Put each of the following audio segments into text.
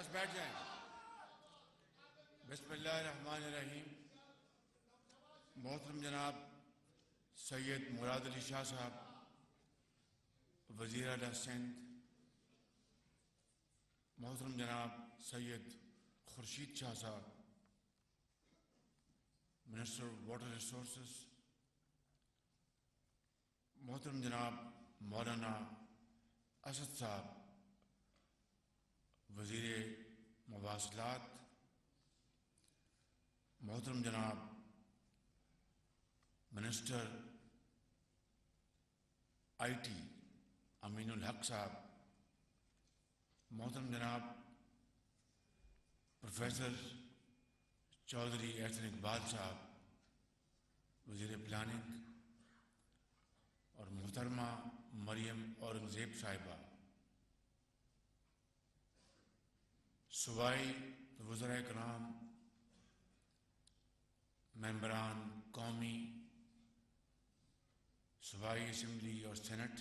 بس بیٹھ جائیں. بسم اللہ الرحمن الرحیم. محترم جناب سید مراد علی شاہ صاحب وزیر اعلیٰ سندھ، محترم جناب سید خورشید شاہ صاحب منسٹر واٹر ریسورسز، محترم جناب مولانا اسد صاحب وزیر مواصلات، محترم جناب منسٹر آئی ٹی امین الحق صاحب، محترم جناب پروفیسر چودھری احسن اقبال صاحب وزیر پلاننگ، اور محترمہ مریم اورنگزیب صاحبہ صوبائی وزراء کرام، ممبران قومی صوبائی اسمبلی اور سینٹ،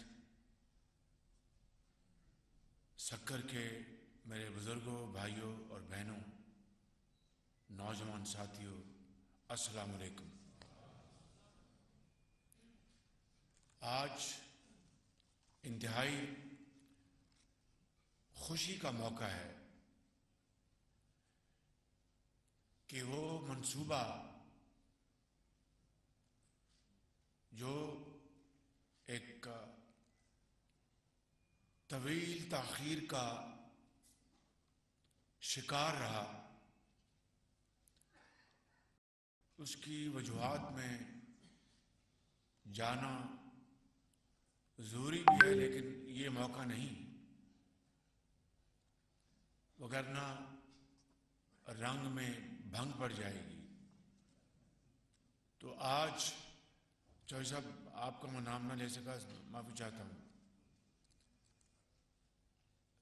سکر کے میرے بزرگوں، بھائیوں اور بہنوں، نوجوان ساتھیوں، السلام علیکم. آج انتہائی خوشی کا موقع ہے کہ وہ منصوبہ جو ایک طویل تاخیر کا شکار رہا، اس کی وجوہات میں جانا ضروری بھی ہے، لیکن یہ موقع نہیں، وگرنہ رنگ میں بھنگ پڑ جائے گی. تو آج چوہدری صاحب آپ کا میں نام نہ لے سکا، معافی چاہتا ہوں.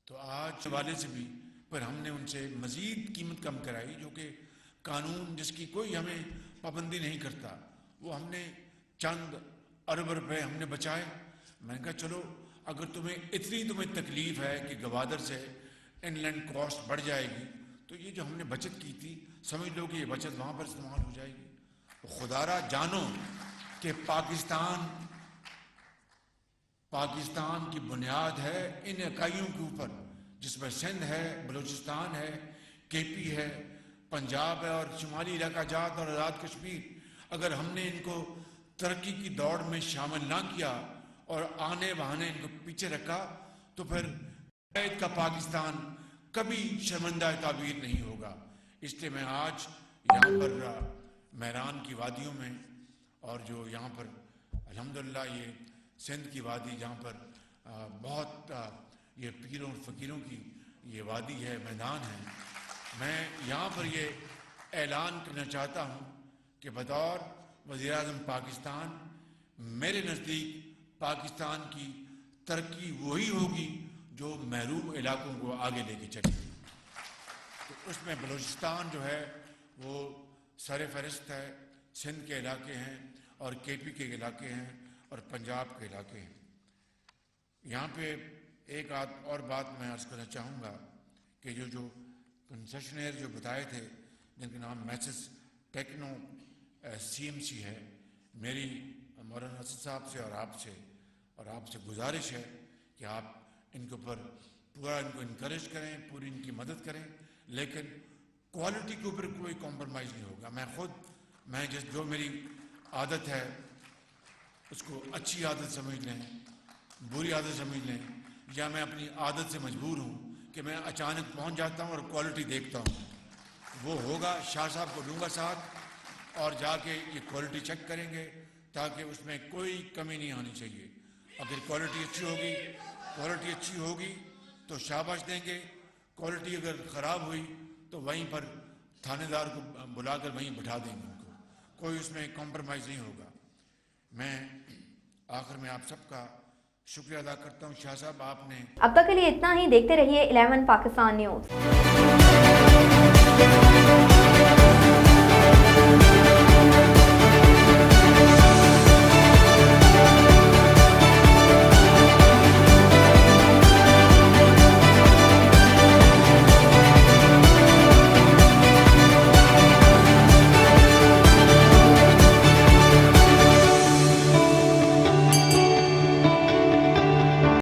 تو آج حوالے سے بھی پر ہم نے ان سے مزید قیمت کم کرائی، جو کہ قانون جس کی کوئی ہمیں پابندی نہیں کرتا، وہ ہم نے چند ارب روپے ہم نے بچائے. میں نے کہا چلو اگر تمہیں تکلیف ہے کہ گوادر سے ان لینڈ کاسٹ بڑھ جائے گی، تو یہ جو ہم نے بچت کی تھی سمجھ لو کہ یہ بچت وہاں پر استعمال ہو جائے گی. خدا را جانو کہ پاکستان کی بنیاد ہے ان اکائیوں کے اوپر، جس میں سندھ ہے، بلوچستان ہے، کے پی ہے، پنجاب ہے اور شمالی علاقہ جات اور آزاد کشمیر. اگر ہم نے ان کو ترقی کی دوڑ میں شامل نہ کیا اور آنے بہانے ان کو پیچھے رکھا، تو پھر عید کا پاکستان کبھی شرمندہ تعبیر نہیں ہوگا. اس لیے میں آج یہاں پر میران کی وادیوں میں، اور جو یہاں پر الحمدللہ یہ سندھ کی وادی جہاں پر بہت یہ پیروں اور فقیروں کی یہ وادی ہے، میدان ہے، میں یہاں پر یہ اعلان کرنا چاہتا ہوں کہ بطور وزیر اعظم پاکستان میرے نزدیک پاکستان کی ترقی وہی ہوگی جو محروم علاقوں کو آگے لے کے چلے گی. تو اس میں بلوچستان جو ہے وہ سر فہرست ہے، سندھ کے علاقے ہیں اور کے پی کے علاقے ہیں اور پنجاب کے علاقے ہیں. یہاں پہ ایک اور بات میں عرض کرنا چاہوں گا کہ جو کنسیشنر جو بتائے تھے، جن کا نام Mrs techno C M C ہے، میری مولانا اسد صاحب سے اور آپ سے گزارش ہے کہ آپ ان کے اوپر پورا ان کو انکریج کریں، پوری ان کی مدد کریں، لیکن کوالٹی کے اوپر کوئی کمپرومائز نہیں ہوگا. میں جو میری عادت ہے اس کو اچھی عادت سمجھ لیں، بری عادت سمجھ لیں، یا میں اپنی عادت سے مجبور ہوں کہ میں اچانک پہنچ جاتا ہوں اور کوالٹی دیکھتا ہوں. وہ ہوگا، شاہ صاحب کو لوں گا ساتھ اور جا کے یہ کوالٹی چیک کریں گے تاکہ اس میں کوئی کمی نہیں آنی چاہیے. اگر کوالٹی اچھی ہوگی تو شاباش دیں گے، کوالٹی اگر خراب ہوئی تو وہیں پر تھانے دار کو بلا کر وہیں بٹھا دیں گے، ان کو کوئی اس میں کمپرومائز نہیں ہوگا. میں آخر میں آپ سب کا شکریہ ادا کرتا ہوں. شاہ صاحب آپ نے اب تک کے لیے اتنا ہی. دیکھتے رہیے 11 پاکستان نیوز.